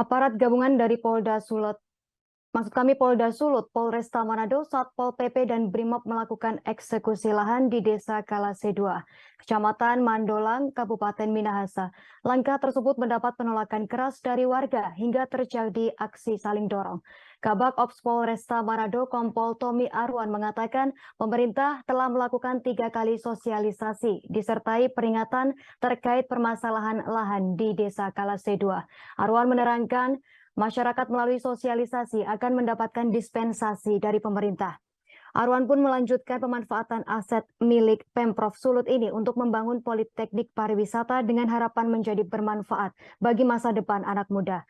Aparat gabungan dari Polda Sulut, Polresta Manado, Satpol PP, dan Brimob melakukan eksekusi lahan di Desa Kalase 2, Kecamatan Mandolang, Kabupaten Minahasa. Langkah tersebut mendapat penolakan keras dari warga hingga terjadi aksi saling dorong. Kabak Ops Polresta Manado, Kompol Tommy Arwan mengatakan pemerintah telah melakukan 3 kali sosialisasi disertai peringatan terkait permasalahan lahan di Desa Kalase 2. Arwan menerangkan masyarakat melalui sosialisasi akan mendapatkan dispensasi dari pemerintah. Arwan pun melanjutkan pemanfaatan aset milik Pemprov Sulut ini untuk membangun politeknik pariwisata dengan harapan menjadi bermanfaat bagi masa depan anak muda.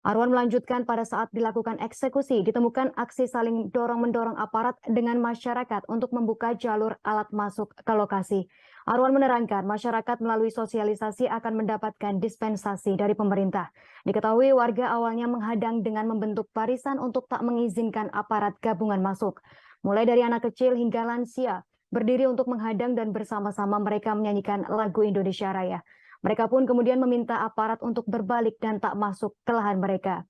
Arwan melanjutkan pada saat dilakukan eksekusi ditemukan aksi saling dorong-mendorong aparat dengan masyarakat untuk membuka jalur alat masuk ke lokasi. Arwan menerangkan masyarakat melalui sosialisasi akan mendapatkan dispensasi dari pemerintah. Diketahui warga awalnya menghadang dengan membentuk barisan untuk tak mengizinkan aparat gabungan masuk. Mulai dari anak kecil hingga lansia, berdiri untuk menghadang dan bersama-sama mereka menyanyikan lagu Indonesia Raya. Mereka pun kemudian meminta aparat untuk berbalik dan tak masuk ke lahan mereka.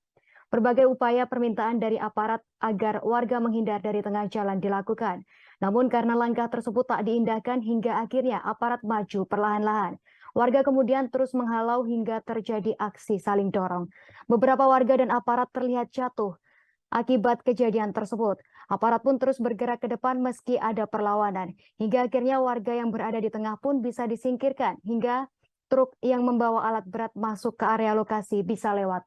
Berbagai upaya permintaan dari aparat agar warga menghindar dari tengah jalan dilakukan. Namun karena langkah tersebut tak diindahkan hingga akhirnya aparat maju perlahan-lahan. Warga kemudian terus menghalau hingga terjadi aksi saling dorong. Beberapa warga dan aparat terlihat jatuh akibat kejadian tersebut. Aparat pun terus bergerak ke depan meski ada perlawanan. Hingga akhirnya warga yang berada di tengah pun bisa disingkirkan hingga truk yang membawa alat berat masuk ke area lokasi bisa lewat.